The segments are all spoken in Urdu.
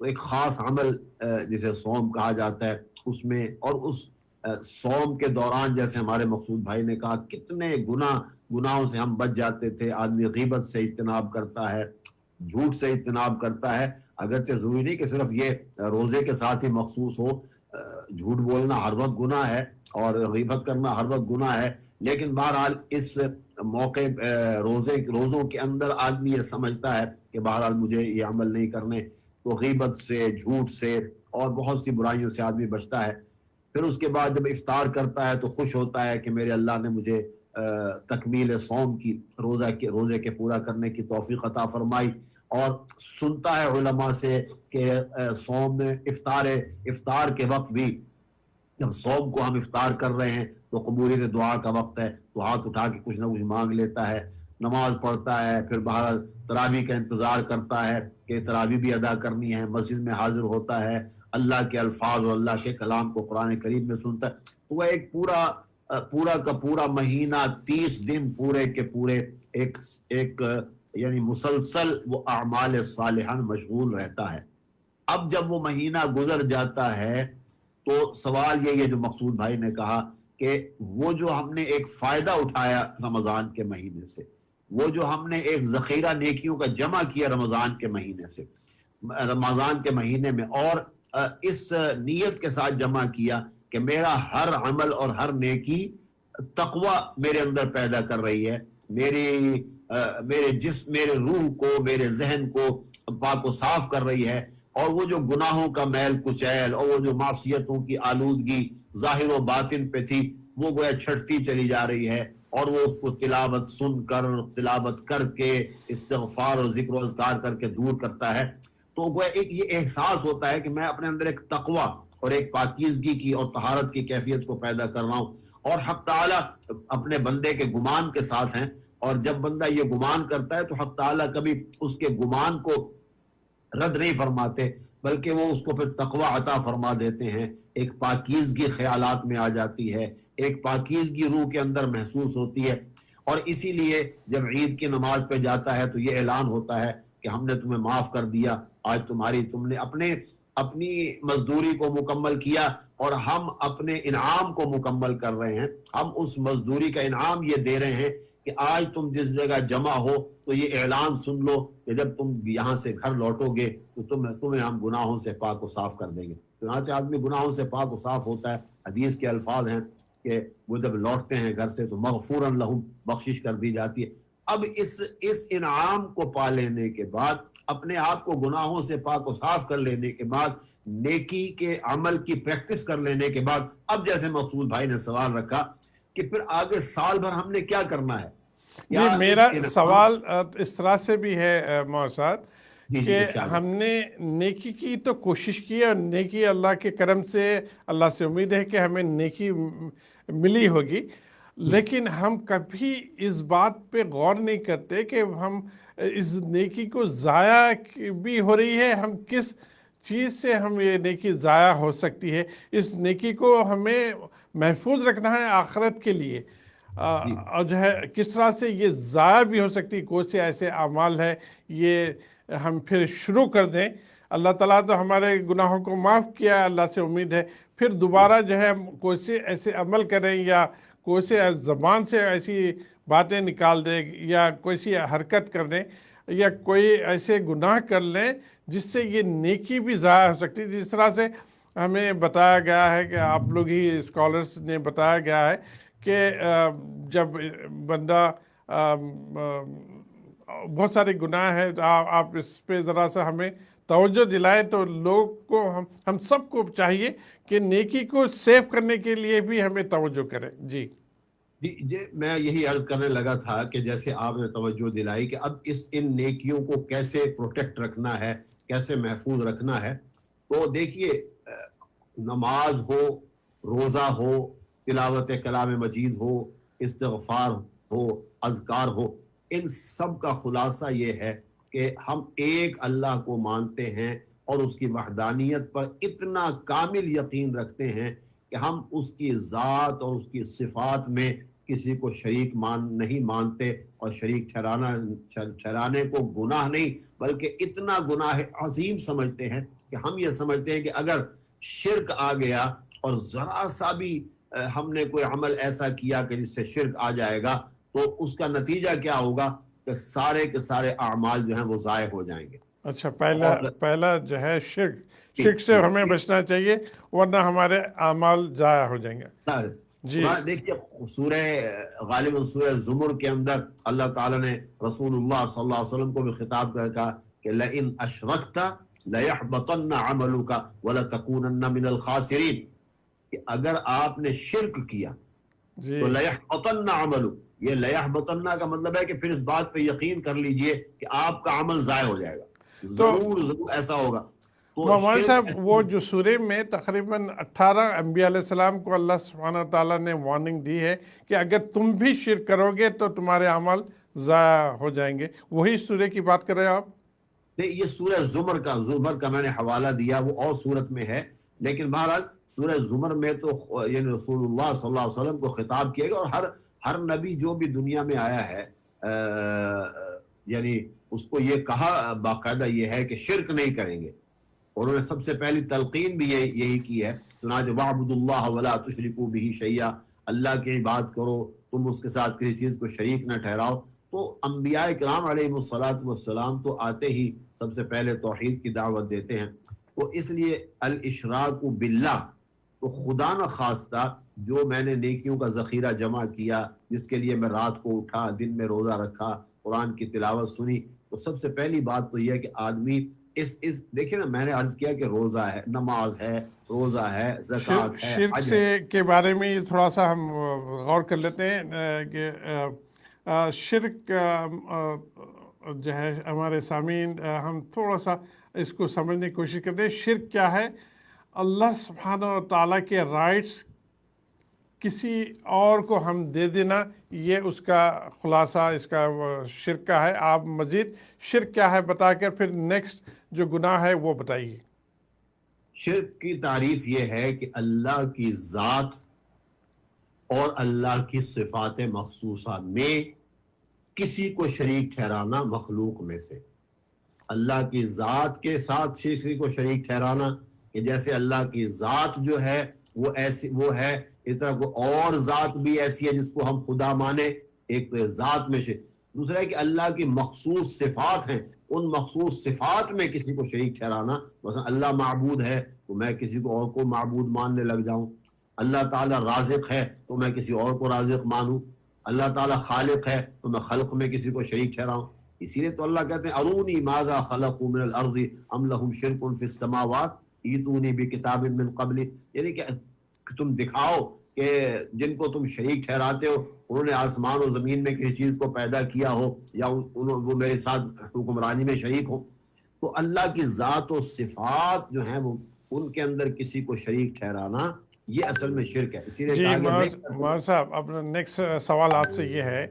تو ایک خاص عمل جسے صوم کہا جاتا ہے اس میں، اور اس صوم کے دوران جیسے ہمارے مقصود بھائی نے کہا کتنے گناہوں سے ہم بچ جاتے تھے. آدمی غیبت سے اجتناب کرتا ہے، جھوٹ سے اجتناب کرتا ہے. اگرچہ ضروری نہیں کہ صرف یہ روزے کے ساتھ ہی مخصوص ہو، جھوٹ بولنا ہر وقت گناہ ہے اور غیبت کرنا ہر وقت گناہ ہے، لیکن بہرحال اس موقع روزوں کے اندر آدمی یہ سمجھتا ہے کہ بہرحال مجھے یہ عمل نہیں کرنے، تو غیبت سے، جھوٹ سے اور بہت سی برائیوں سے آدمی بچتا ہے. پھر اس کے بعد جب افطار کرتا ہے تو خوش ہوتا ہے کہ میرے اللہ نے مجھے تکمیل صوم کی، روزے کے پورا کرنے کی توفیق عطا فرمائی. اور سنتا ہے علماء سے کہ صوم میں افطار کے وقت بھی جب صوم کو ہم افطار کر رہے ہیں تو قبولیت دعا کا وقت ہے، تو ہاتھ اٹھا کے کچھ نہ کچھ مانگ لیتا ہے، نماز پڑھتا ہے، پھر بہرحال تراویح کا انتظار کرتا ہے کہ تراویح بھی ادا کرنی ہے، مسجد میں حاضر ہوتا ہے، اللہ کے الفاظ اور اللہ کے کلام کو قرآن کریم میں سنتا ہے. تو وہ ایک پورا کا پورا مہینہ 30 دن پورے کے پورے ایک یعنی مسلسل وہ اعمال صالحہ مشغول رہتا ہے. اب جب وہ مہینہ گزر جاتا ہے تو سوال یہ جو مقصود بھائی نے کہا کہ وہ جو ہم نے ایک فائدہ اٹھایا رمضان کے مہینے سے، وہ جو ہم نے ایک ذخیرہ نیکیوں کا جمع کیا رمضان کے مہینے سے، رمضان کے مہینے میں، اور اس نیت کے ساتھ جمع کیا کہ میرا ہر عمل اور ہر نیکی تقوی میرے اندر پیدا کر رہی ہے، میرے جسم، میرے روح کو، میرے ذہن کو پاک و صاف کر رہی ہے، اور وہ جو گناہوں کا میل کچیل اور وہ جو معصیتوں کی آلودگی ظاہر و باطن پہ تھی وہ گویا چھٹتی چلی جا رہی ہے، اور وہ اس کو تلاوت سن کر، تلاوت کر کے، استغفار اور ذکر و اذکار کر کے دور کرتا ہے. تو گویا ایک یہ احساس ہوتا ہے کہ میں اپنے اندر ایک تقوی اور ایک پاکیزگی کی اور طہارت کی کیفیت کو پیدا کر رہا ہوں. اور حق تعالیٰ اپنے بندے کے گمان کے ساتھ ہیں، اور جب بندہ یہ گمان کرتا ہے تو حق تعالیٰ کبھی اس کے گمان کو رد نہیں فرماتے، بلکہ وہ اس کو پھر تقوی عطا فرما دیتے ہیں. ایک پاکیزگی خیالات میں آ جاتی ہے، ایک پاکیزگی روح کے اندر محسوس ہوتی ہے. اور اسی لیے جب عید کی نماز پہ جاتا ہے تو یہ اعلان ہوتا ہے کہ ہم نے تمہیں معاف کر دیا، آج تم نے اپنی مزدوری کو مکمل کیا اور ہم اپنے انعام کو مکمل کر رہے ہیں. ہم اس مزدوری کا انعام یہ دے رہے ہیں کہ آج تم جس جگہ جمع ہو تو یہ اعلان سن لو کہ جب تم یہاں سے گھر لوٹو گے تو تمہیں ہم گناہوں سے پاک و صاف کر دیں گے. چنانچہ آدمی گناہوں سے پاک و صاف ہوتا ہے. حدیث کے الفاظ ہیں کہ وہ جب لوٹتے ہیں گھر سے تو مغفورا لہم، بخشش کر دی جاتی ہے. اب اس انعام کو پا لینے کے بعد، اپنے آپ کو گناہوں سے پاک و صاف کر لینے کے بعد، نیکی کے عمل کی پریکٹس کر لینے کے بعد، اب جیسے مقصود بھائی نے سوال رکھا کہ پھر آگے سال بھر ہم نے کیا کرنا ہے. جی، میرا سوال اس طرح سے بھی ہے موساد کہ ہم نے نیکی کی تو کوشش کی، اور نیکی اللہ کے کرم سے، اللہ سے امید ہے کہ ہمیں نیکی ملی ہوگی، لیکن ہم کبھی اس بات پہ غور نہیں کرتے کہ ہم اس نیکی کو ضائع بھی ہو رہی ہے. ہم کس چیز سے ہم یہ نیکی ضائع ہو سکتی ہے؟ اس نیکی کو ہمیں محفوظ رکھنا ہے آخرت کے لیے، اور جو ہے کس طرح سے یہ ضائع بھی ہو سکتی. کون سے ایسے اعمال ہے یہ ہم پھر شروع کر دیں. اللہ تعالیٰ تو ہمارے گناہوں کو معاف کیا، اللہ سے امید ہے پھر دوبارہ جو ہے کوئی سے ایسے عمل کریں یا کوئی سے زبان سے ایسی باتیں نکال دیں یا کوئی سی حرکت کر دیں یا کوئی ایسے گناہ کر لیں جس سے یہ نیکی بھی ضائع ہو سکتی. جس طرح سے ہمیں بتایا گیا ہے کہ آپ لوگ ہی اسکالرس نے بتایا گیا ہے کہ جب بندہ بہت سارے گناہ ہیں، آپ اس پہ ذرا سا ہمیں توجہ دلائیں تو لوگ کو ہم سب کو چاہیے کہ نیکی کو سیو کرنے کے لیے بھی ہمیں توجہ کریں. جی میں یہی عرض کرنے لگا تھا کہ جیسے آپ نے توجہ دلائی کہ اب ان نیکیوں کو کیسے پروٹیکٹ رکھنا ہے، کیسے محفوظ رکھنا ہے. تو دیکھیے، نماز ہو، روزہ ہو، تلاوت کلام مجید ہو، استغفار ہو، اذکار ہو، ان سب کا خلاصہ یہ ہے کہ ہم ایک اللہ کو مانتے ہیں اور اس کی وحدانیت پر اتنا کامل یقین رکھتے ہیں کہ ہم اس کی ذات اور اس کی صفات میں کسی کو شریک نہیں مانتے، اور شریک ٹھہرانے کو گناہ نہیں بلکہ اتنا گناہ عظیم سمجھتے ہیں کہ ہم یہ سمجھتے ہیں کہ اگر شرک آ گیا اور ذرا سا بھی ہم نے کوئی عمل ایسا کیا کہ جس سے شرک آ جائے گا تو اس کا نتیجہ کیا ہوگا کہ سارے کے سارے اعمال جو ہیں وہ ضائع ہو جائیں گے. اچھا، اور پہلا جو ہے شرک سے ہمیں بچنا چاہیے ورنہ ہمارے اعمال ضائع ہو جائیں گے. جی دیکھیے سورہ غالباً سورہ زمر کے اندر اللہ تعالیٰ نے رسول اللہ صلی اللہ علیہ وسلم کو بھی خطاب کر کہا کہ لئن اشرکت لیحبطن عملک ولتکونن من الخاسرین، کہ اگر آپ نے شرک کیا جی تو لیحبطن عملک، یہ لیحبطن کا مطلب ہے کہ پھر اس بات پہ یقین کر لیجئے کہ آپ کا عمل ضائع ہو جائے گا، ضرور ایسا ہوگا. تو مولانا صاحب وہ جو سورہ میں تقریباً 18 انبیاء علیہ السلام کو اللہ سبحانہ تعالیٰ نے وارننگ دی ہے کہ اگر تم بھی شرک کرو گے تو تمہارے عمل ضائع ہو جائیں گے، وہی سورہ کی بات کر رہے ہیں آپ؟ نہیں، یہ سورہ زمر کا میں نے حوالہ دیا، وہ اور سورت میں ہے، لیکن بہرحال سورہ زمر میں تو یعنی رسول اللہ صلی اللہ علیہ وسلم کو خطاب کیا گیا، اور ہر نبی جو بھی دنیا میں آیا ہے یعنی اس کو یہ کہا باقاعدہ یہ ہے کہ شرک نہیں کریں گے، اور انہوں نے سب سے پہلی تلقین بھی یہی کی ہے. چنانچہ وَاعْبُدُوا اللَّهَ وَلَا تُشْرِكُوا بِهِ شَيْئًا، اللہ کی عبادت کرو، تم اس کے ساتھ کسی چیز کو شریک نہ ٹھہراؤ. تو انبیاء کرام علیہ الصلاۃ تو آتے ہی سب سے پہلے توحید کی دعوت دیتے ہیں. تو اس لیے الاشراک باللہ، تو خدا نہ خواستہ جو میں نے نیکیوں کا ذخیرہ جمع کیا، جس کے لیے میں رات کو اٹھا، دن میں روزہ رکھا، قرآن کی تلاوت سنی، تو سب سے پہلی بات تو یہ ہے کہ آدمی اس دیکھیں نا، میں نے عرض کیا کہ روزہ ہے، نماز ہے، روزہ ہے، زکوٰۃ ہے، شرک حج سے ہے. کے بارے میں تھوڑا سا ہم غور کر لیتے ہیں کہ شرک جو ہے ہمارے سامعین ہم تھوڑا سا اس کو سمجھنے کی کوشش کرتے ہیں. شرک کیا ہے؟ اللہ سبحانہ و تعالیٰ کے رائٹس کسی اور کو ہم دے دینا، یہ اس کا خلاصہ اس کا شرک کا ہے. آپ مزید شرک کیا ہے بتا کر پھر نیکسٹ جو گناہ ہے وہ بتائیے. شرک کی تعریف یہ ہے کہ اللہ کی ذات اور اللہ کی صفات مخصوصہ میں کسی کو شریک ٹھہرانا مخلوق میں سے. اللہ کی ذات کے ساتھ کسی کو شریک ٹھہرانا، کہ جیسے اللہ کی ذات جو ہے وہ ایسی وہ ہے، اس طرح کوئی اور ذات بھی ایسی ہے جس کو ہم خدا مانے، ایک تو ذات میں سے. دوسرا ہے کہ اللہ کی مخصوص صفات ہیں، ان مخصوص صفات میں کسی کو شریک ٹھہرانا. مثلا اللہ معبود ہے تو میں کسی کو اور کو معبود ماننے لگ جاؤں. اللہ تعالیٰ رازق ہے تو میں کسی اور کو رازق مانوں. اللہ تعالیٰ خالق ہے تو میں خلق میں کسی کو شریک ٹھہراؤں. اسی لیے تو اللہ کہتے ہیں ارونی ماذا خلقوا من الارض ام لهم شرک فی السماوات ایتونی بکتاب من قبل، یعنی کہ تم دکھاؤ کہ جن کو تم شریک ٹھہراتے ہو انہوں نے آسمان و زمین میں کسی چیز کو پیدا کیا ہو، یا وہ میرے ساتھ حکمرانی میں شریک ہو. تو اللہ کی ذات و صفات جو ہیں وہ ان کے اندر کسی کو شریک ٹھہرانا یہ اصل میں شرک ہے. اسی لیے جی کہا مولانا صاحب، اپنا نیکسٹ سوال آپ سے یہ ہے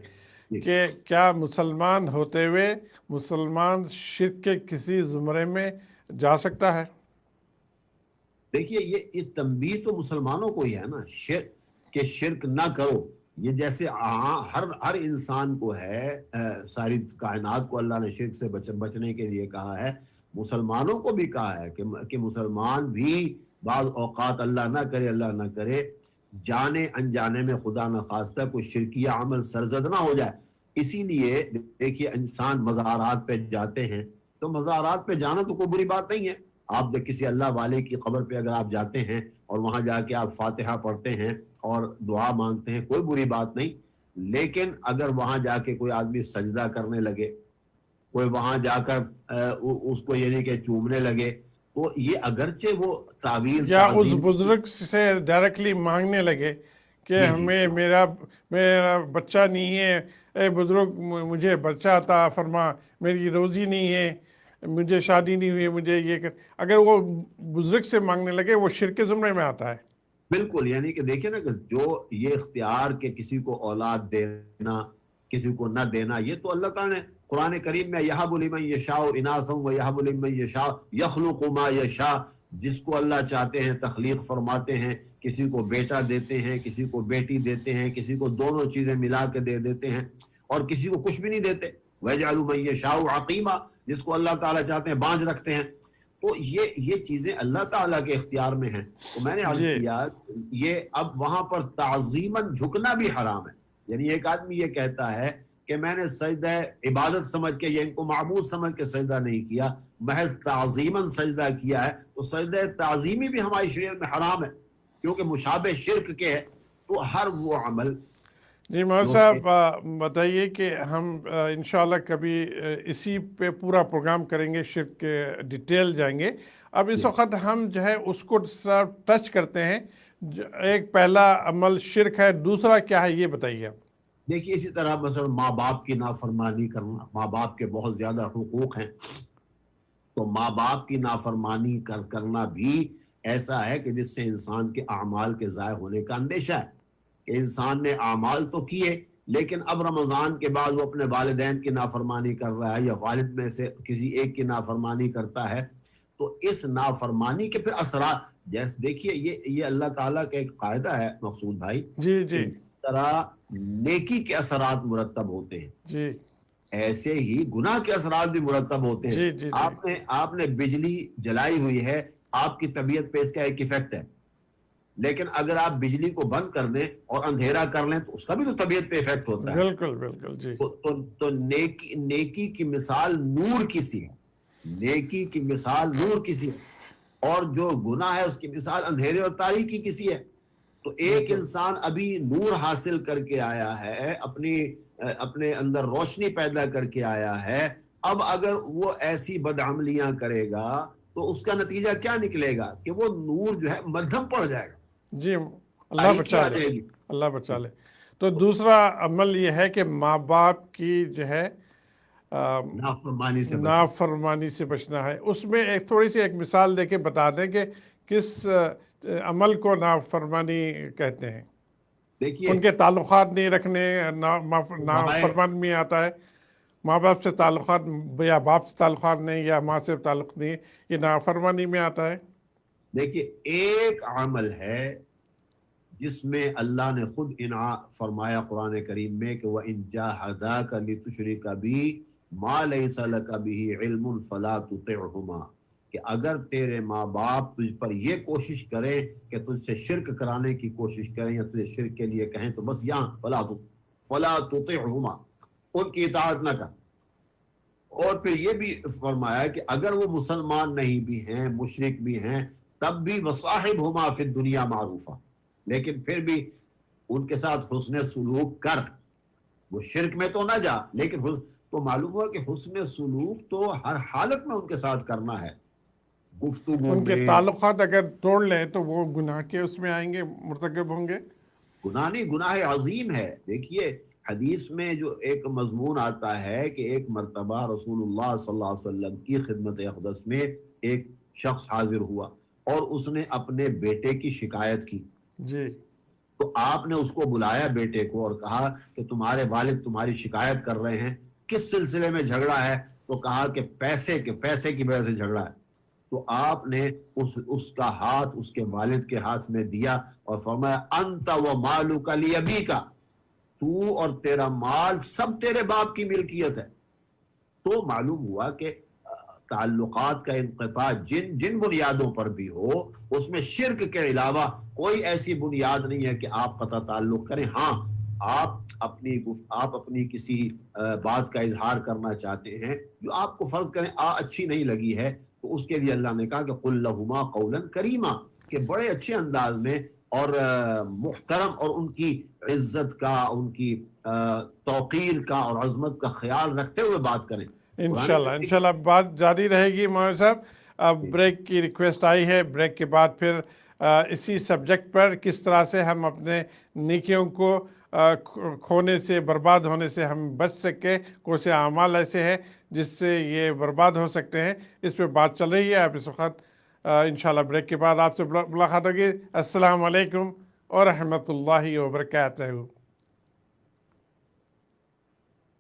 کہ کیا مسلمان ہوتے ہوئے مسلمان شرک کے کسی زمرے میں جا سکتا ہے؟ دیکھیے یہ تنبیہ تو مسلمانوں کو ہی ہے نا، کہ شرک نہ کرو. یہ جیسے ہر انسان کو ہے، ساری کائنات کو اللہ نے شرک سے بچنے کے لیے کہا ہے. مسلمانوں کو بھی کہا ہے کہ مسلمان بھی بعض اوقات اللہ نہ کرے جانے انجانے میں خدا نہ خواستہ کوئی شرکیہ عمل سرزد نہ ہو جائے. اسی لیے دیکھیے انسان مزارات پہ جاتے ہیں، تو مزارات پہ جانا تو کوئی بری بات نہیں ہے. آپ کسی اللہ والے کی قبر پہ اگر آپ جاتے ہیں اور وہاں جا کے آپ فاتحہ پڑھتے ہیں اور دعا مانگتے ہیں، کوئی بری بات نہیں. لیکن اگر وہاں جا کے کوئی آدمی سجدہ کرنے لگے، کوئی وہاں جا کر اس کو یعنی کہ چومنے لگے، تو یہ اگرچہ وہ تعویل یا اس بزرگ سے ڈائریکٹلی مانگنے لگے کہ ہمیں میرا بچہ نہیں ہے، اے بزرگ مجھے بچہ عطا فرما، میری روزی نہیں ہے، مجھے شادی نہیں ہوئی، مجھے یہ اگر وہ بزرگ سے مانگنے لگے وہ شرک کے زمرے میں آتا ہے. بالکل، یعنی کہ دیکھیں نا کہ جو یہ اختیار کہ کسی کو اولاد دینا کسی کو نہ دینا، یہ تو اللہ تعالیٰ نے قرآن کریم میں یہب لمن یشاء اناثا ویہب لمن یشاء یخلق ما یشاء، جس کو اللہ چاہتے ہیں تخلیق فرماتے ہیں، کسی کو بیٹا دیتے ہیں، کسی کو بیٹی دیتے ہیں، کسی کو دونوں چیزیں ملا کے دے دیتے ہیں، اور کسی کو کچھ بھی نہیں دیتے. وَيَجْعَلُ مَن يَشَاءُ عَقِيمًا، جس کو اللہ تعالیٰ چاہتے ہیں بانجھ رکھتے ہیں. تو یہ چیزیں اللہ تعالیٰ کے اختیار میں ہیں. تو میں نے عرض جی کیا یہ اب وہاں پر تعظیماً جھکنا بھی حرام ہے. یعنی ایک آدمی یہ کہتا ہے کہ میں نے سجدہ عبادت سمجھ کے یا ان کو معبود سمجھ کے سجدہ نہیں کیا، محض تعظیماً سجدہ کیا ہے، تو سجدہ تعظیمی بھی ہماری شریعت میں حرام ہے کیونکہ مشابہ شرک کے ہے. تو ہر وہ عمل جی مول جو صاحب بتائیے کہ ہم انشاءاللہ کبھی اسی پہ پورا پروگرام کریں گے، شرک کے ڈیٹیل جائیں گے. اب اس وقت ہم جو ہے اس کو ٹچ کرتے ہیں. ایک پہلا عمل شرک ہے، دوسرا کیا ہے یہ بتائیے آپ. دیکھیے اسی طرح مثلا ماں باپ کی نافرمانی کرنا، ماں باپ کے بہت زیادہ حقوق ہیں، تو ماں باپ کی نافرمانی کرنا بھی ایسا ہے کہ جس سے انسان کے اعمال کے ضائع ہونے کا اندیشہ ہے کہ انسان نے اعمال تو کیے لیکن اب رمضان کے بعد وہ اپنے والدین کی نافرمانی کر رہا ہے یا والد میں سے کسی ایک کی نافرمانی کرتا ہے. تو اس نافرمانی کے پھر اثرات جیسے دیکھیے یہ اللہ تعالیٰ کا ایک قاعدہ ہے مقصود بھائی، جی جی اس طرح نیکی کے اثرات مرتب ہوتے ہیں جی ایسے ہی گناہ کے اثرات بھی مرتب ہوتے ہیں. جی جی جی آپ نے بجلی جلائی ہوئی ہے، آپ کی طبیعت پہ اس کا ایک ایفیکٹ ہے، لیکن اگر آپ بجلی کو بند کر دیں اور اندھیرا کر لیں تو اس کا بھی تو طبیعت پہ ایفیکٹ ہوتا ہے. بالکل بالکل. جی تو نیکی کی مثال نور کسی ہے، نیکی کی مثال نور کسی ہے، اور جو گناہ ہے اس کی مثال اندھیرے اور تاریکی کسی ہے. تو ایک انسان ابھی نور حاصل کر کے آیا ہے، اپنے اندر روشنی پیدا کر کے آیا ہے، اب اگر وہ ایسی بدعملیاں کرے گا تو اس کا نتیجہ کیا نکلے گا کہ وہ نور جو ہے مدھم پڑ جائے گا. جی اللہ بچا لے، اللہ بچا لے. تو دوسرا عمل یہ ہے کہ ماں باپ کی جو ہے نافرمانی سے بچنا ہے. اس میں ایک تھوڑی سی ایک مثال دے کے بتا دیں کہ کس عمل کو نافرمانی کہتے ہیں. دیکھیے ان کے تعلقات نہیں رکھنے نافرمان میں آتا ہے. ماں باپ سے تعلقات یا باپ سے تعلقات نہیں یا ماں سے تعلق نہیں، یہ نافرمانی میں آتا ہے. دیکھیے ایک عمل ہے جس میں اللہ نے خود فرمایا قرآن کریم میں کہ وَإِن جَاهَدَاكَ لِتُشْرِكَ بِي مَا لَيْسَ لَكَ بِهِ عِلْمٌ فَلَا تُطِعْهُمَا، کہ اگر تیرے ماں باپ تجھ پر یہ کوشش کریں کہ تجھ سے شرک کرانے کی کوشش کریں یا تجھے شرک کے لیے کہیں تو بس یہاں فَلَا تُطِعْهُمَا، ان کی اطاعت نہ کر. اور پھر یہ بھی فرمایا کہ اگر وہ مسلمان نہیں بھی ہیں، مشرک بھی ہیں، تب بھی وَصَاحِبْهُمَا فِي الدُّنْيَا مَعْرُوفًا، لیکن پھر بھی ان کے ساتھ حسن سلوک کر. وہ شرک میں تو نہ جا لیکن تو معلوم ہوا کہ حسن سلوک تو ہر حالت میں ان کے ساتھ کرنا ہے. گفتگو ان کے میں تعلقات اگر توڑ لیں تو وہ گناہ کے اس میں آئیں گے، مرتکب ہوں گے. گناہ نہیں، گناہ عظیم ہے. دیکھیے حدیث میں جو ایک مضمون آتا ہے کہ ایک مرتبہ رسول اللہ صلی اللہ علیہ وسلم کی خدمت اقدس میں ایک شخص حاضر ہوا اور اس نے اپنے بیٹے کی شکایت کی. جی تو آپ نے اس کو بلایا بیٹے کو اور کہا کہ تمہارے والد تمہاری شکایت کر رہے ہیں، کس سلسلے میں جھگڑا ہے؟ تو کہا کہ پیسے کی وجہ سے جھگڑا ہے. تو آپ نے اس کا ہاتھ اس کے والد کے ہاتھ میں دیا اور فرمایا انت و مالک لابیک، تو اور تیرا مال سب تیرے باپ کی ملکیت ہے. تو معلوم ہوا کہ تعلقات کا انقطاع جن بنیادوں پر بھی ہو اس میں شرک کے علاوہ کوئی ایسی بنیاد نہیں ہے کہ آپ قطع تعلق کریں. ہاں آپ اپنی کسی بات کا اظہار کرنا چاہتے ہیں جو آپ کو فرض کریں اچھی نہیں لگی ہے، تو اس کے لیے اللہ نے کہا کہ قل لہما قولا کریما، کہ بڑے اچھے انداز میں اور محترم اور ان کی عزت کا، ان کی توقیر کا اور عظمت کا خیال رکھتے ہوئے بات کریں. انشاءاللہ بات جاری رہے گی. مولانا صاحب اب بریک کی ریکویسٹ آئی ہے، بریک کے بعد پھر اسی سبجیکٹ پر کس طرح سے ہم اپنے نیکیوں کو کھونے سے، برباد ہونے سے ہم بچ سکیں، کون سے اعمال ایسے ہیں جس سے یہ برباد ہو سکتے ہیں، اس پہ بات چل رہی ہے. آپ اس وقت انشاءاللہ بریک کے بعد آپ سے ملاقات ہوگی. السلام علیکم ورحمۃ اللہ وبرکاتہ.